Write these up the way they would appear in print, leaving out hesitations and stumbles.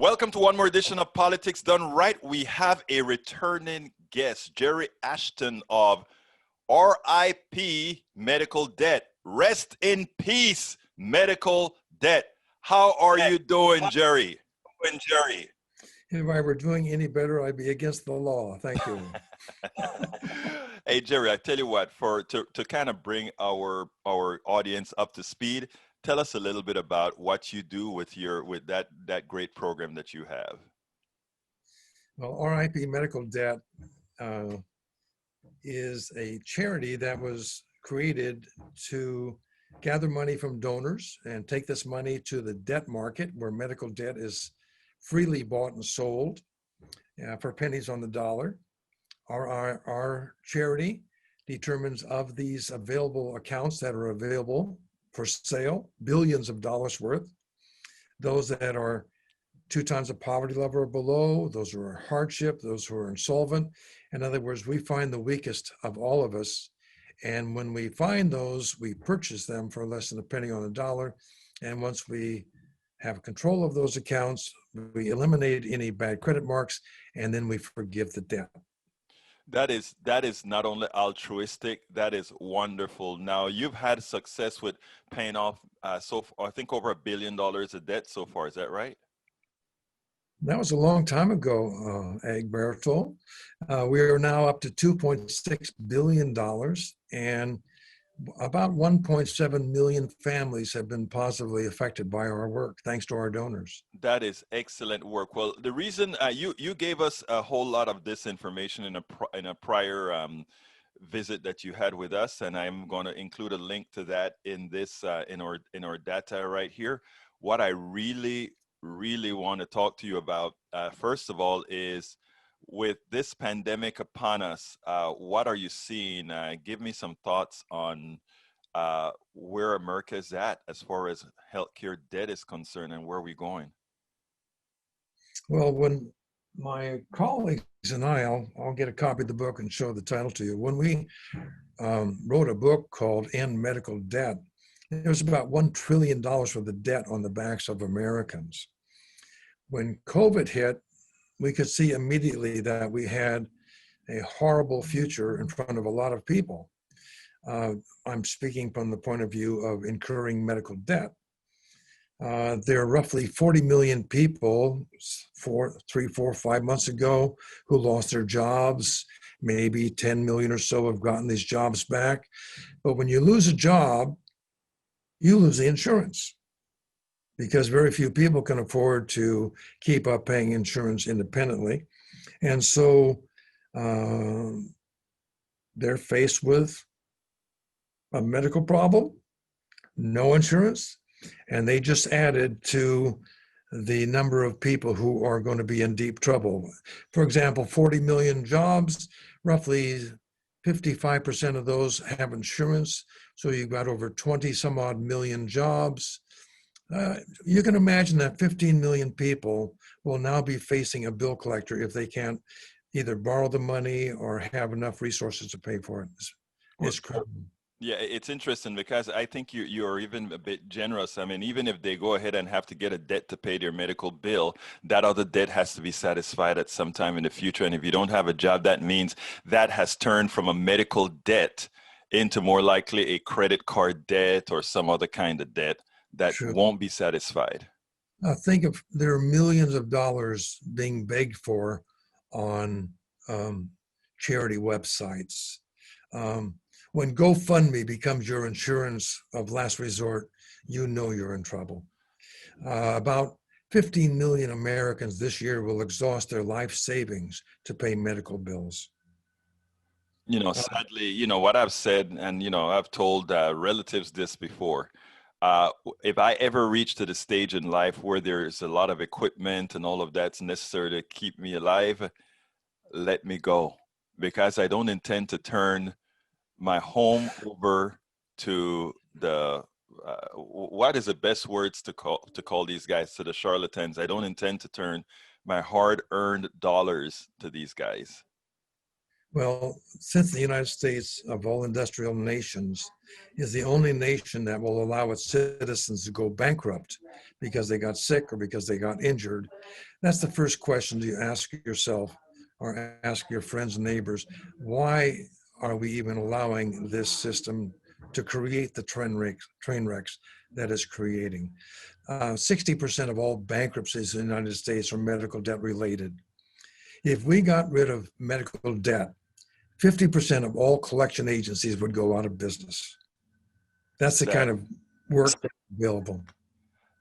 Welcome to one more edition of Politics Done Right. We have a returning guest, Jerry Ashton of RIP Medical Debt. Rest in peace, medical debt. How are you doing, Jerry? If I were doing any better, I'd be against the law. Thank you. Hey, Jerry, I tell you what, to kind of bring our audience up to speed, tell us a little bit about what you do with that great program that you have. Well, RIP Medical Debt is a charity that was created to gather money from donors and take this money to the debt market where medical debt is freely bought and sold for pennies on the dollar. Our charity determines of these available accounts that are available for sale, billions of dollars worth, those that are 2 times the poverty level or below, those who are hardship, those who are insolvent. In other words, we find the weakest of all of us. And when we find those, we purchase them for less than a penny on the dollar. And once we have control of those accounts, we eliminate any bad credit marks, and then we forgive the debt. That is not only altruistic, that is wonderful. Now, you've had success with paying off so far, I think over $1 billion of debt so far. Is that right? That was a long time ago, Egberto. We are now up to $2.6 billion, and about 1.7 million families have been positively affected by our work, thanks to our donors. That is excellent work. Well, the reason you gave us a whole lot of this information in a prior visit that you had with us, and I'm going to include a link to that in this in our data right here. What I really want to talk to you about, first of all, is with this pandemic upon us, what are you seeing? Give me some thoughts on where America is at as far as healthcare debt is concerned and where we're going. Well, when my colleagues and I'll get a copy of the book and show the title to you. When we wrote a book called End Medical Debt, there was about $1 trillion worth of debt on the backs of Americans. When COVID hit, we could see immediately that we had a horrible future in front of a lot of people. I'm speaking from the point of view of incurring medical debt. There are roughly 40 million people 3, 4, 5 months ago who lost their jobs. Maybe 10 million or so have gotten these jobs back. But when you lose a job, you lose the insurance, because very few people can afford to keep up paying insurance independently. And so they're faced with a medical problem, no insurance, and they just added to the number of people who are going to be in deep trouble. For example, 40 million jobs, roughly 55% of those have insurance. So you've got over 20 some odd million jobs. You can imagine that 15 million people will now be facing a bill collector if they can't either borrow the money or have enough resources to pay for it. It's critical. Yeah, it's interesting because I think you're even a bit generous. I mean, even if they go ahead and have to get a debt to pay their medical bill, that other debt has to be satisfied at some time in the future. And if you don't have a job, that means that has turned from a medical debt into more likely a credit card debt or some other kind of debt that won't be satisfied. Think of, there are millions of dollars being begged for on charity websites. When GoFundMe becomes your insurance of last resort, you know you're in trouble. About 15 million Americans this year will exhaust their life savings to pay medical bills. You know, sadly, you know, what I've said, and, you know, I've told relatives this before. If I ever reach to the stage in life where there's a lot of equipment and all of that's necessary to keep me alive, let me go, because I don't intend to turn my home over to the what is the best words to call these guys, to the charlatans. I don't intend to turn my hard-earned dollars to these guys. Well, since the United States, of all industrial nations, is the only nation that will allow its citizens to go bankrupt because they got sick or because they got injured, that's the first question you ask yourself or ask your friends and neighbors. Why are we even allowing this system to create the train wrecks that is creating? 60% of all bankruptcies in the United States are medical debt related. If we got rid of medical debt, 50% of all collection agencies would go out of business. That's the That kind of work that's available.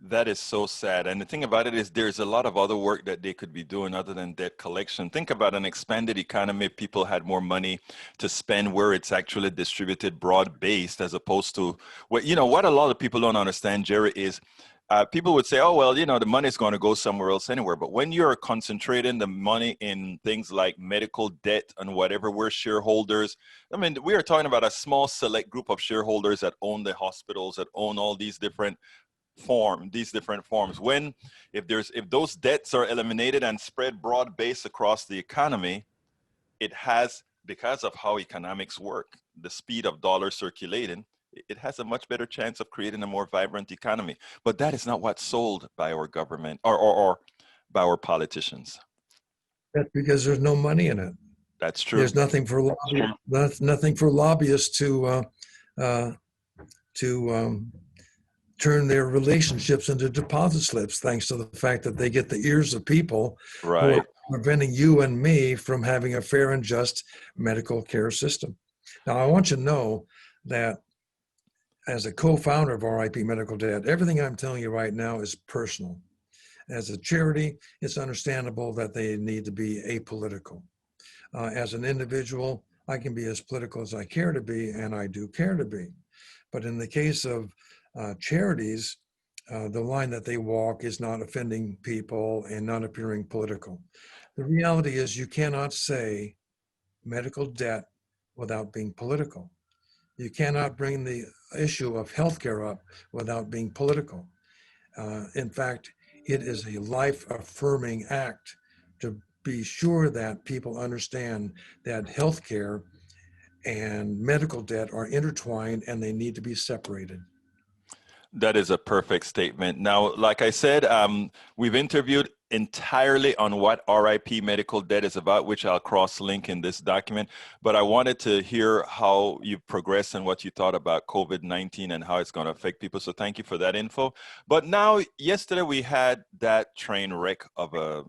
that is so sad. And the thing about it is there's a lot of other work that they could be doing other than debt collection. Think about an expanded economy. People had more money to spend where it's actually distributed broad based as opposed to what, what a lot of people don't understand, Jerry, is people would say, oh, well, the money is going to go somewhere else anywhere. But when you're concentrating the money in things like medical debt and whatever, we're shareholders. I mean, we are talking about a small select group of shareholders that own the hospitals, that own all these different forms. If those debts are eliminated and spread broad based across the economy, it has, because of how economics work, the speed of dollars circulating, it has a much better chance of creating a more vibrant economy. But that is not what's sold by our government or by our politicians. That's because there's no money in it. That's true. There's nothing for nothing for lobbyists uh, to turn their relationships into deposit slips, thanks to the fact that they get the ears of people who Right. are preventing you and me from having a fair and just medical care system. Now, I want you to know that as a co-founder of RIP Medical Debt, everything I'm telling you right now is personal. As a charity, it's understandable that they need to be apolitical. As an individual, I can be as political as I care to be, and I do care to be. But in the case of charities, the line that they walk is not offending people and not appearing political. The reality is you cannot say medical debt without being political. You cannot bring the issue of healthcare up without being political. In fact, it is a life affirming act to be sure that people understand that healthcare and medical debt are intertwined and they need to be separated. That is a perfect statement. Now, like I said, we've interviewed entirely on what RIP medical debt is about, which I'll cross-link in this document. But I wanted to hear how you progressed and what you thought about COVID-19 and how it's going to affect people. So thank you for that info. But now, yesterday we had that train wreck of a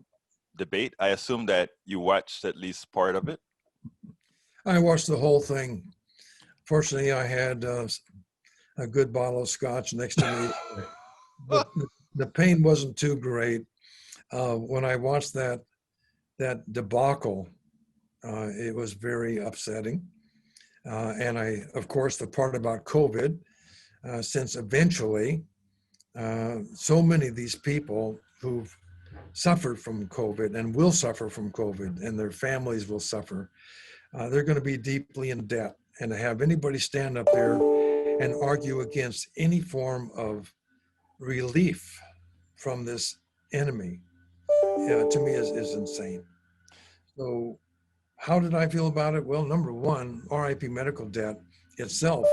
debate. I assume that you watched at least part of it. I watched the whole thing. Fortunately, I had a good bottle of scotch next to me. The pain wasn't too great. When I watched that debacle, it was very upsetting. And of course, the part about COVID, since eventually so many of these people who've suffered from COVID and will suffer from COVID and their families will suffer, they're going to be deeply in debt. And to have anybody stand up there and argue against any form of relief from this enemy, to me is insane. So how did I feel about it? Well, number one, RIP medical debt itself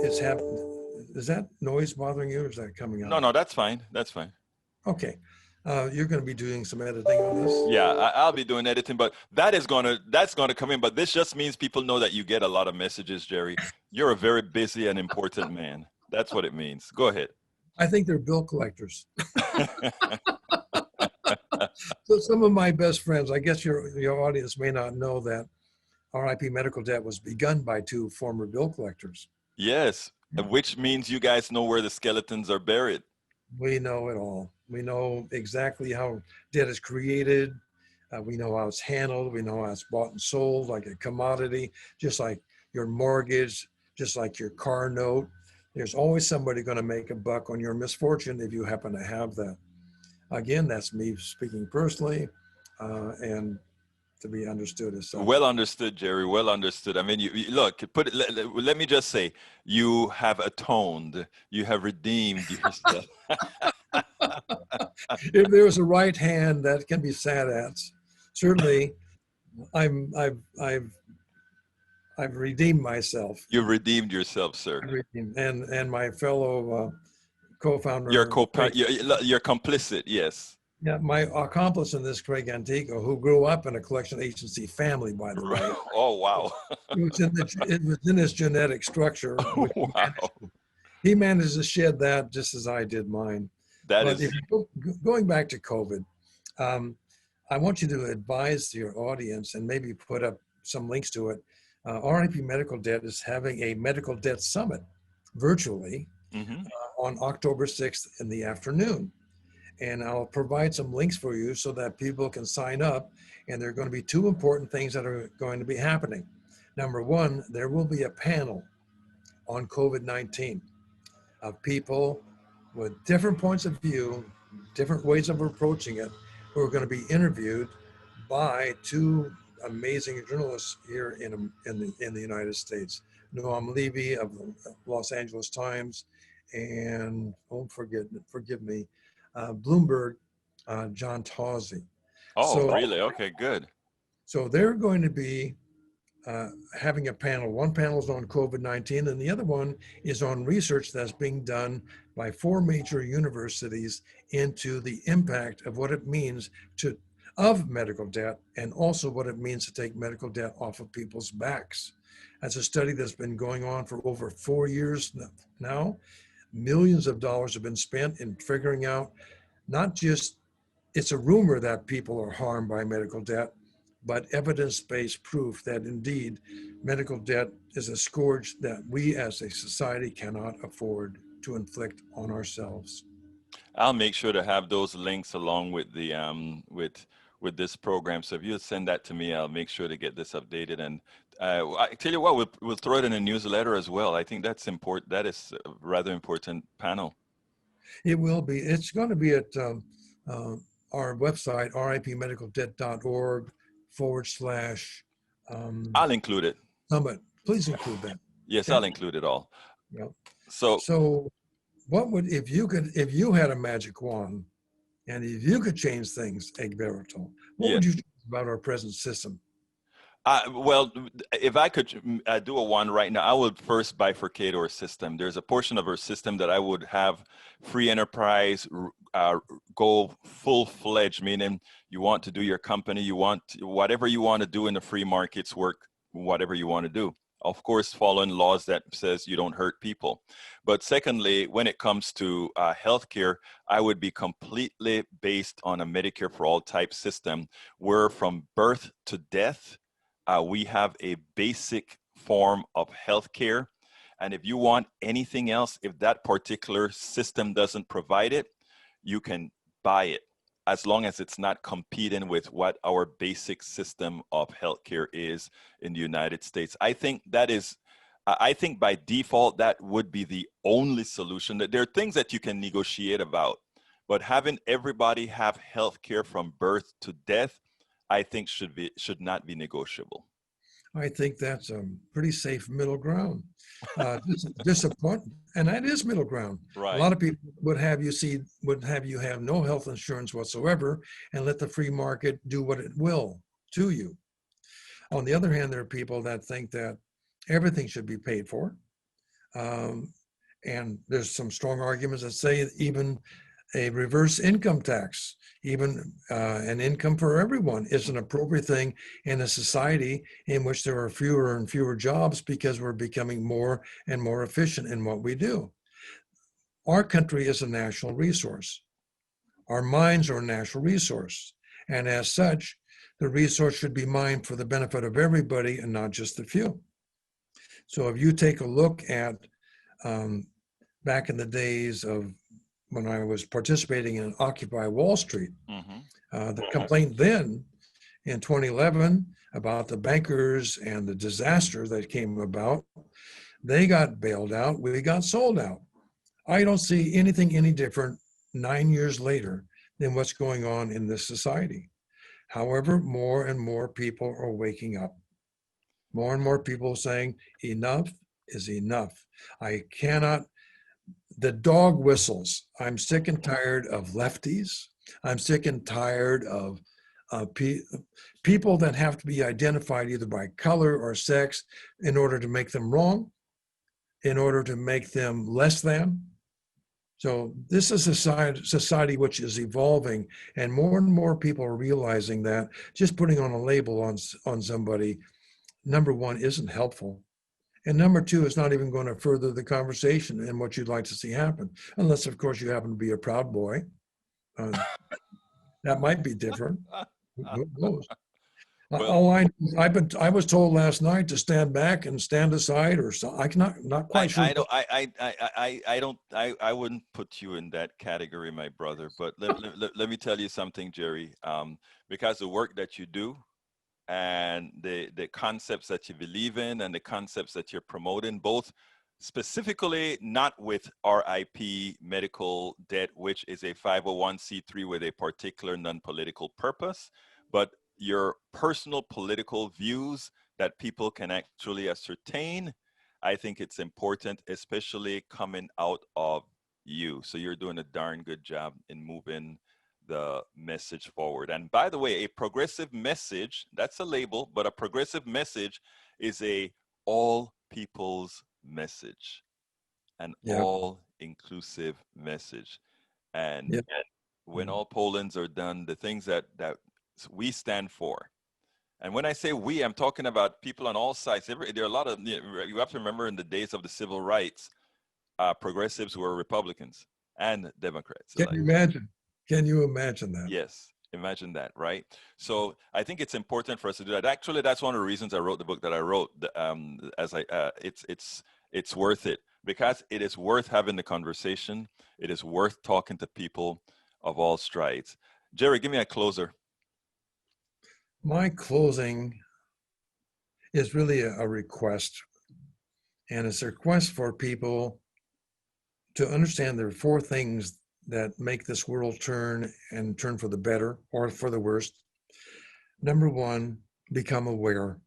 is happening. Is that noise bothering you or is that coming No, out? no, that's fine. That's fine. Okay. You're going to be doing some editing on this? Yeah, I'll be doing editing, but that's gonna come in. But this just means people know that you get a lot of messages, Jerry. You're a very busy and important man. That's what it means. Go ahead. I think they're bill collectors. So some of my best friends, I guess your audience may not know that RIP medical debt was begun by two former bill collectors. Yes, which means you guys know where the skeletons are buried. We know it all. We know exactly how debt is created. We know how it's handled. We know how it's bought and sold like a commodity, just like your mortgage, just like your car note. There's always somebody going to make a buck on your misfortune if you happen to have that. Again, that's me speaking personally, and to be understood as such. Well understood, Jerry. Well understood. I mean, look. Let me just say, you have atoned. You have redeemed yourself. If there's a right hand that can be sat at, certainly I've I've redeemed myself. You've redeemed yourself, sir. And my fellow You're co-founder, co Craig, you're complicit, yes. yeah, my accomplice in this, Craig Antico, who grew up in a collection agency family, by the way. Oh wow. It was in his genetic structure, which Wow. he managed to shed that just as I did mine. That But is if you going back to COVID, um, I want you to advise your audience and maybe put up some links to it. RIP Medical Debt is having a medical debt summit virtually mhm. on October 6th in the afternoon. And I'll provide some links for you so that people can sign up. And there are going to be two important things that are going to be happening. Number one, there will be a panel on COVID-19 of people with different points of view, different ways of approaching it, who are going to be interviewed by two amazing journalists here in the United States. Noam Levy of the Los Angeles Times, and forgive me, Bloomberg, John Tawsey. Oh, So, really? Okay, good. so they're going to be having a panel. One panel is on COVID-19, and the other one is on research that's being done by four major universities into the impact of what it means of medical debt, and also what it means to take medical debt off of people's backs. That's a study that's been going on for over 4 years now. Millions of dollars have been spent in figuring out not just it's a rumor that people are harmed by medical debt, but evidence-based proof that indeed medical debt is a scourge that we as a society cannot afford to inflict on ourselves. I'll make sure to have those links along with the with this program. So if you send that to me, I'll make sure to get this updated. And I tell you what, we'll throw it in a newsletter as well. I think that's important. That is a rather important panel. It will be. It's going to be at uh, our website, ripmedicaldebt.org / I'll include it. summit. Please include that. Yes, Okay? I'll include it all. Yeah. So So what would, if you had a magic wand and if you could change things, Egberto, what would you yes. change about our present system? Well, if I could do a one right now, I would first bifurcate our system. There's a portion of our system that I would have free enterprise, go full-fledged, meaning you want to do your company, you want whatever you want to do in the free markets, work whatever you want to do. Of course, following laws that says you don't hurt people. But secondly, when it comes to healthcare, I would be completely based on a Medicare for all type system, where from birth to death, we have a basic form of healthcare. And if you want anything else, if that particular system doesn't provide it, you can buy it, as long as it's not competing with what our basic system of healthcare is in the United States. I think I think by default, that would be the only solution. That there are things that you can negotiate about, but having everybody have healthcare from birth to death, I think should not be negotiable. I think that's a pretty safe middle ground. Disappoint, and that is middle ground. A Right. lot of people would have you have no health insurance whatsoever and let the free market do what it will to you. On the other hand, there are people that think that everything should be paid for. And there's some strong arguments that say even a reverse income tax, even an income for everyone, is an appropriate thing in a society in which there are fewer and fewer jobs because we're becoming more and more efficient in what we do. Our country is a national resource. Our minds are a national resource. And as such, the resource should be mined for the benefit of everybody and not just the few. So if you take a look at back in the days of when I was participating in Occupy Wall Street, the complaint then in 2011 about the bankers and the disaster that came about, they got bailed out, we got sold out. I don't see anything any different 9 years later than what's going on in this society. However, more and more people are waking up. More and more people saying enough is enough. I cannot. The dog whistles. I'm sick and tired of lefties. I'm sick and tired of people that have to be identified either by color or sex in order to make them wrong, in order to make them less than. So this is a society which is evolving, and more people are realizing that just putting on a label on somebody, number one, isn't helpful. And number two, it's not even going to further the conversation and what you'd like to see happen, unless, of course, you happen to be a proud boy. That might be different. Who knows? Well, I was told last night to stand back and stand aside, or so. I not quite sure. I wouldn't put you in that category, my brother. But let me tell you something, Jerry. Because the work that you do and the concepts that you believe in and the concepts that you're promoting, both specifically not with RIP medical debt, which is a 501c3 with a particular non-political purpose, but your personal political views that people can actually ascertain. I think it's important, especially coming out of you. So you're doing a darn good job in moving the message forward. And by the way, a progressive message, that's a label, but a progressive message is a all people's message, an all inclusive message. And when all Poland's are done, the things that we stand for. And when I say we, I'm talking about people on all sides. There are a lot of, you have to remember in the days of the civil rights, progressives were Republicans and Democrats alike. Can you imagine? Can you imagine that? Yes, imagine that, right? So I think it's important for us to do that. Actually, that's one of the reasons I wrote the book that I wrote. It's worth it because it is worth having the conversation. It is worth talking to people of all strides. Jerry, give me a closer. My closing is really a request, and it's a request for people to understand there are four things that make this world turn and turn for the better or for the worst. Number one, become aware.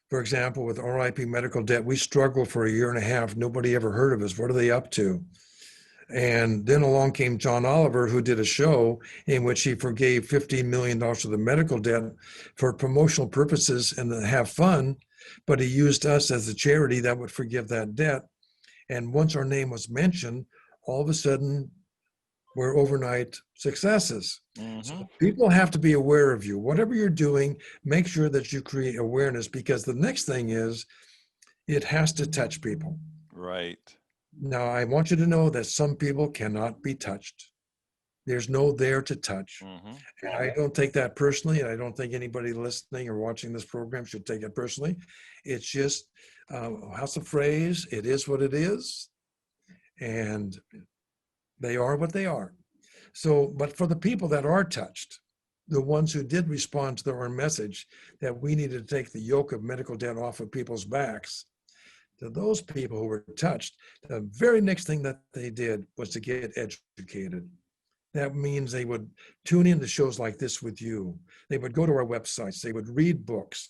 For example, with RIP medical debt, we struggled for a year and a half. Nobody ever heard of us. What are they up to? And then along came John Oliver, who did a show in which he forgave $15 million of the medical debt for promotional purposes and to have fun, but he used us as a charity that would forgive that debt. And once our name was mentioned, all of a sudden, we're overnight successes. Mm-hmm. So people have to be aware of you. Whatever you're doing, make sure that you create awareness, because the next thing is it has to touch people. Right. Now, I want you to know that some people cannot be touched. There's no there to touch. Mm-hmm. And I don't take that personally. I don't think anybody listening or watching this program should take it personally. It's just, how's the phrase? It is what it is. And they are what they are. So, but for the people that are touched, the ones who did respond to our message that we needed to take the yoke of medical debt off of people's backs, to those people who were touched, the very next thing that they did was to get educated. That means they would tune in to shows like this with you. They would go to our websites. They would read books.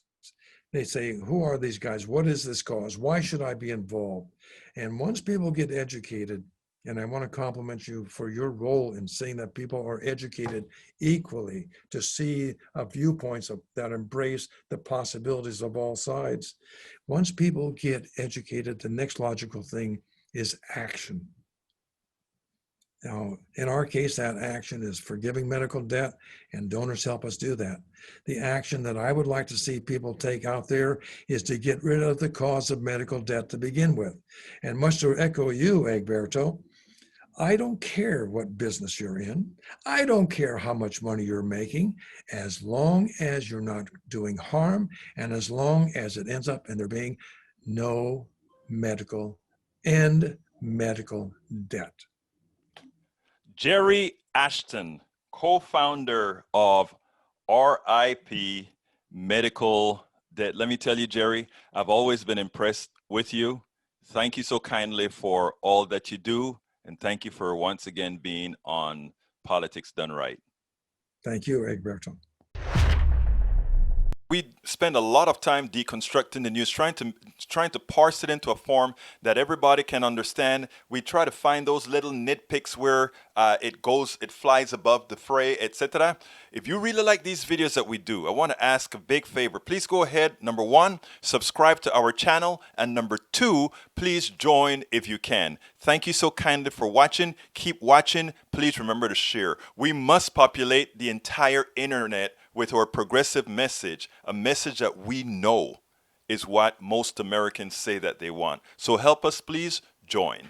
They say, who are these guys? What is this cause? Why should I be involved? And once people get educated, and I want to compliment you for your role in saying that people are educated equally to see viewpoints that embrace the possibilities of all sides. Once people get educated, the next logical thing is action. Now, in our case, that action is forgiving medical debt, and donors help us do that. The action that I would like to see people take out there is to get rid of the cause of medical debt to begin with. And much to echo you, Egberto, I don't care what business you're in. I don't care how much money you're making, as long as you're not doing harm and as long as it ends up in there being no medical debt. Jerry Ashton, co-founder of RIP Medical Debt. Let me tell you, Jerry, I've always been impressed with you. Thank you so kindly for all that you do. And thank you for once again being on Politics Done Right. Thank you, Egberto. We spend a lot of time deconstructing the news, trying to parse it into a form that everybody can understand. We try to find those little nitpicks where it flies above the fray, etc. If you really like these videos that we do, I want to ask a big favor. Please go ahead. Number one, subscribe to our channel, and number two, please join if you can. Thank you so kindly for watching. Keep watching. Please remember to share. We must populate the entire internet with our progressive message, a message that we know is what most Americans say that they want. So help us, please join.